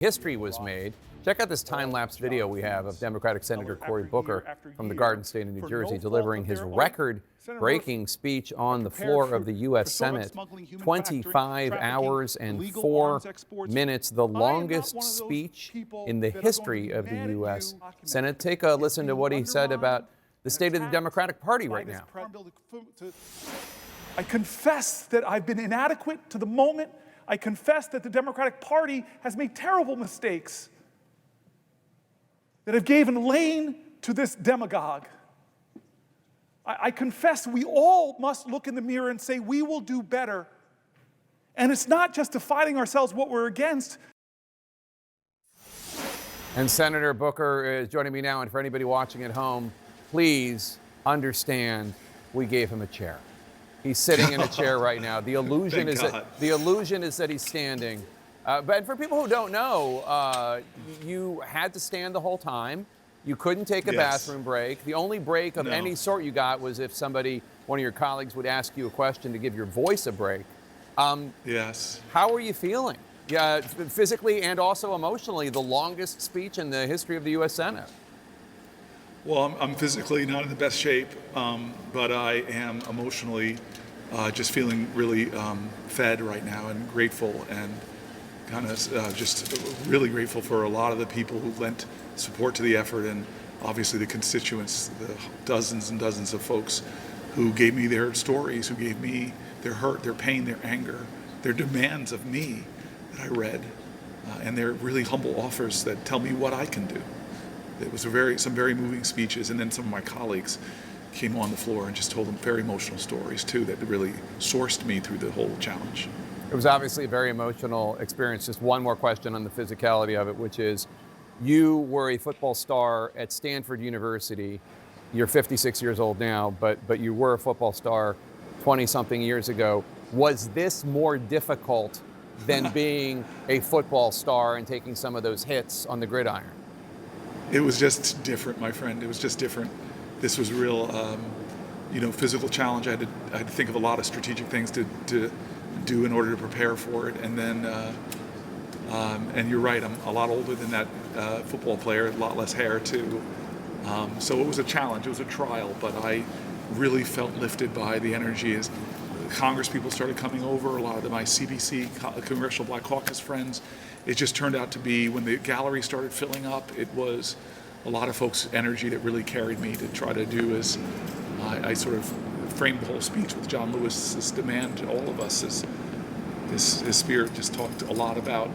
History was made. Check out this time-lapse video we have of Democratic Senator Cory Booker from the Garden State of New Jersey delivering his record-breaking speech on the floor of the U.S. Senate. 25 hours and 4 minutes, the longest speech in the history of the U.S. Senate. Take a listen to what he said about the state of the Democratic Party right now. I confess that I've been inadequate to the moment. I confess that the Democratic Party has made terrible mistakes that have given lane to this demagogue. I confess we all must look in the mirror and say we will do better. And it's not just defining ourselves what we're against. And Senator Booker is joining me now. And for anybody watching at home, please understand we gave him a chair. He's sitting in a chair right now. The illusion is that he's standing. But for people who don't know, you had to stand the whole time. You couldn't take a bathroom break. The only break of any sort you got was if one of your colleagues would ask you a question to give your voice a break. Yes. How are you feeling? Yeah, physically and also emotionally, the longest speech in the history of the U.S. Senate. Well, I'm physically not in the best shape, but I am emotionally just feeling really fed right now and grateful, and kind of just really grateful for a lot of the people who lent support to the effort, and obviously the constituents, the dozens and dozens of folks who gave me their stories, who gave me their hurt, their pain, their anger, their demands of me that I read, and their really humble offers that tell me what I can do. It was some very moving speeches, and then some of my colleagues came on the floor and just told them very emotional stories too that really sourced me through the whole challenge. It was obviously a very emotional experience. Just one more question on the physicality of it, which is, you were a football star at Stanford University. You're 56 years old now, but you were a football star 20-something years ago. Was this more difficult than being a football star and taking some of those hits on the gridiron? It was just different, my friend. It was just different. This was real, physical challenge. I had to think of a lot of strategic things to do in order to prepare for it. And then, and you're right, I'm a lot older than that football player, a lot less hair too. So it was a challenge, it was a trial, but I really felt lifted by the energy as Congress people started coming over, a lot of my CBC, Congressional Black Caucus friends. It just turned out to be, when the gallery started filling up, it was a lot of folks' energy that really carried me to try to do as I sort of framed the whole speech with John Lewis's demand to all of us. As his spirit just talked a lot about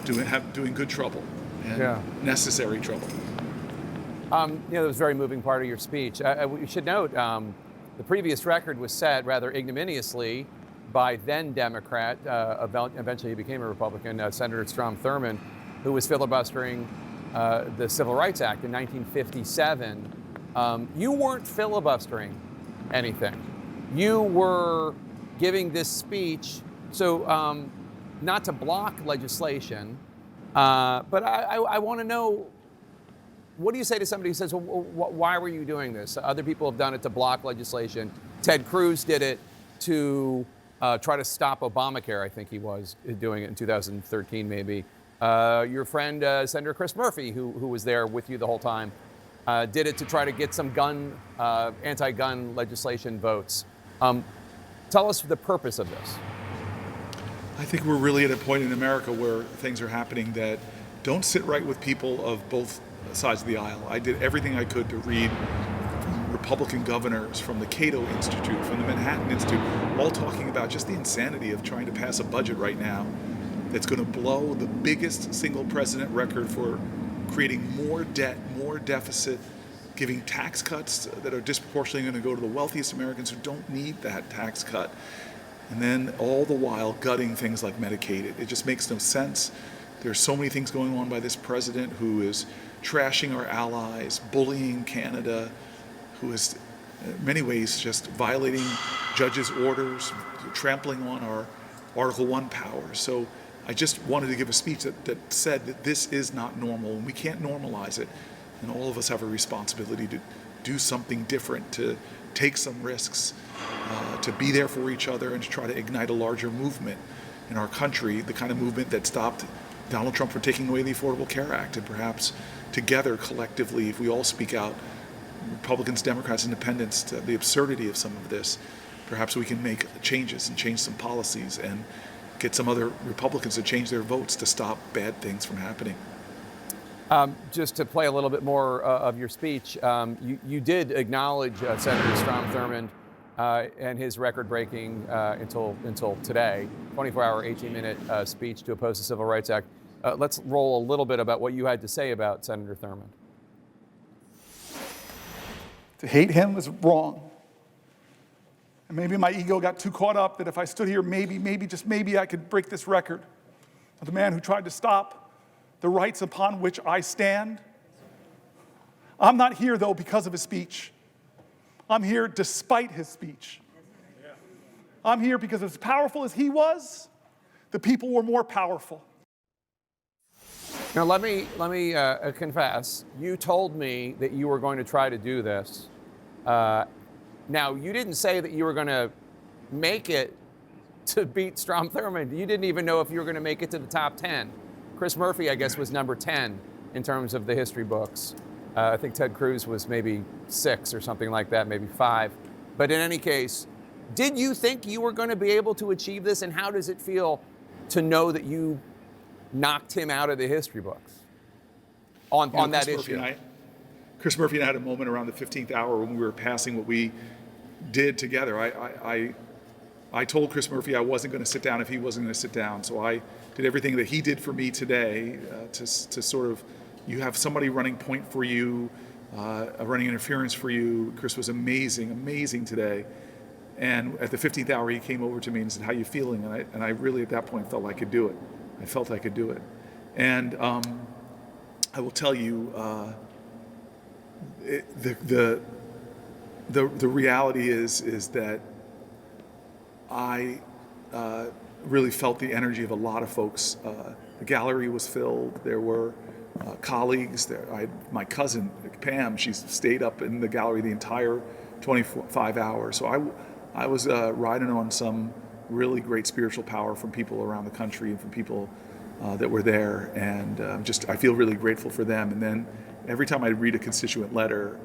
doing good trouble and necessary trouble. That was a very moving part of your speech. We should note the previous record was set rather ignominiously by then Democrat, eventually he became a Republican, Senator Strom Thurmond, who was filibustering the Civil Rights Act in 1957. You weren't filibustering anything. You were giving this speech, so not to block legislation, but I want to know, what do you say to somebody who says, well, why were you doing this? Other people have done it to block legislation. Ted Cruz did it to try to stop Obamacare. I think he was doing it in 2013, maybe. Your friend, Senator Chris Murphy, who was there with you the whole time, did it to try to get some anti-gun legislation votes. Tell us the purpose of this. I think we're really at a point in America where things are happening that don't sit right with people of both sides of the aisle. I did everything I could to read from Republican governors, from the Cato Institute, from the Manhattan Institute, all talking about just the insanity of trying to pass a budget right now that's going to blow the biggest single president record for creating more debt, more deficit, giving tax cuts that are disproportionately going to go to the wealthiest Americans who don't need that tax cut, and then all the while gutting things like Medicaid. It just makes no sense. There's so many things going on by this president who is trashing our allies, bullying Canada, who is in many ways just violating judges' orders, trampling on our Article I powers. So I just wanted to give a speech that said that this is not normal and we can't normalize it. And all of us have a responsibility to do something different, to take some risks, to be there for each other and to try to ignite a larger movement in our country, the kind of movement that stopped Donald Trump for taking away the Affordable Care Act, and perhaps together, collectively, if we all speak out, Republicans, Democrats, Independents, to the absurdity of some of this, perhaps we can make changes and change some policies and get some other Republicans to change their votes to stop bad things from happening. Just to play a little bit more of your speech, you did acknowledge Senator Strom Thurmond and his record-breaking until today, 24-hour, 18-minute speech to oppose the Civil Rights Act. Let's roll a little bit about what you had to say about Senator Thurmond. To hate him is wrong. And maybe my ego got too caught up that if I stood here, maybe, just maybe I could break this record of the man who tried to stop the rights upon which I stand. I'm not here, though, because of his speech. I'm here despite his speech. I'm here because as powerful as he was, the people were more powerful. Now, let me confess, you told me that you were going to try to do this. Now, you didn't say that you were going to make it to beat Strom Thurmond. You didn't even know if you were going to make it to the top 10. Chris Murphy, I guess, was number 10 in terms of the history books. I think Ted Cruz was maybe 6 or something like that, maybe 5. But in any case, did you think you were going to be able to achieve this? And how does it feel to know that you knocked him out of the history books on that issue? Chris Murphy and I had a moment around the 15th hour when we were passing what we did together. I told Chris Murphy I wasn't going to sit down if he wasn't going to sit down. So I did everything that he did for me today to sort of, you have somebody running point for you, running interference for you. Chris was amazing today. And at the 15th hour, he came over to me and said, "How you feeling?" And I really at that point felt I could do it. I felt I could do it. And I will tell you, the reality is that I really felt the energy of a lot of folks. The gallery was filled. There were colleagues there. My cousin Pam, she stayed up in the gallery the entire 25 hours. So I was riding on some really great spiritual power from people around the country and from people that were there, and I feel really grateful for them. And then every time I read a constituent letter,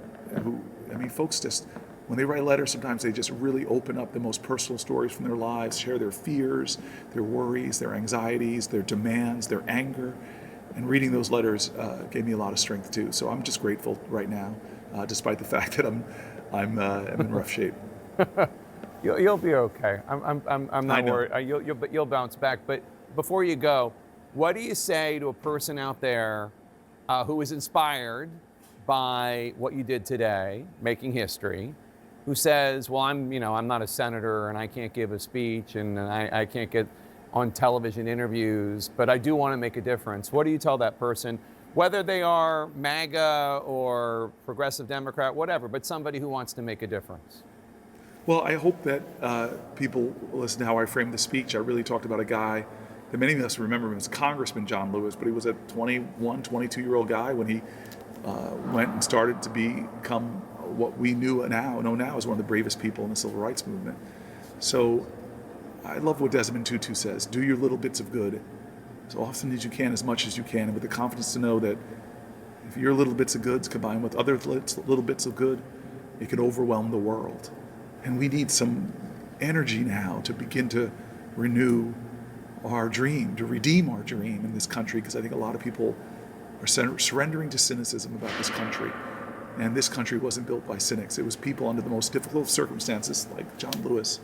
folks just, when they write letters, sometimes they just really open up the most personal stories from their lives, share their fears, their worries, their anxieties, their demands, their anger. And reading those letters gave me a lot of strength too. So I'm just grateful right now, despite the fact that I'm in rough shape. You'll be okay. I'm not worried. You'll bounce back. But before you go, what do you say to a person out there who is inspired by what you did today, making history, who says, "Well, I'm not a senator and I can't give a speech and I can't get on television interviews, but I do want to make a difference"? What do you tell that person, whether they are MAGA or progressive Democrat, whatever, but somebody who wants to make a difference? Well, I hope that people listen to how I framed the speech. I really talked about a guy that many of us remember him as Congressman John Lewis, but he was a 21, 22-year-old guy when he went and started to become what we know now as one of the bravest people in the civil rights movement. So I love what Desmond Tutu says: do your little bits of good as often as you can, as much as you can, and with the confidence to know that if your little bits of goods combined with other little bits of good, it can overwhelm the world. And we need some energy now to begin to renew our dream, to redeem our dream in this country, because I think a lot of people are surrendering to cynicism about this country. And this country wasn't built by cynics. It was people under the most difficult of circumstances, like John Lewis,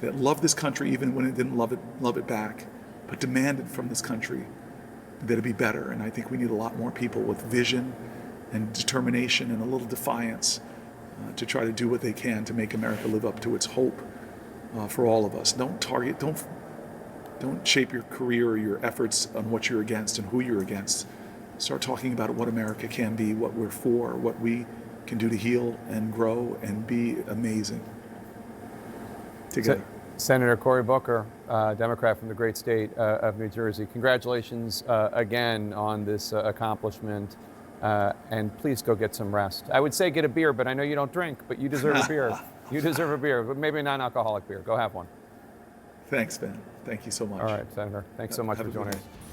that loved this country even when it didn't love it back, but demanded from this country that it be better. And I think we need a lot more people with vision and determination and a little defiance to try to do what they can to make America live up to its hope for all of us. Don't shape your career or your efforts on what you're against and who you're against. Start talking about what America can be, what we're for, what we can do to heal and grow and be amazing together. Senator Cory Booker, Democrat from the great state of New Jersey, congratulations again on this accomplishment. And please go get some rest. I would say get a beer, but I know you don't drink, but you deserve a beer. You deserve a beer, but maybe a non-alcoholic beer. Go have one. Thanks, Ben. Thank you so much. All right, Senator. Thanks so much for joining us.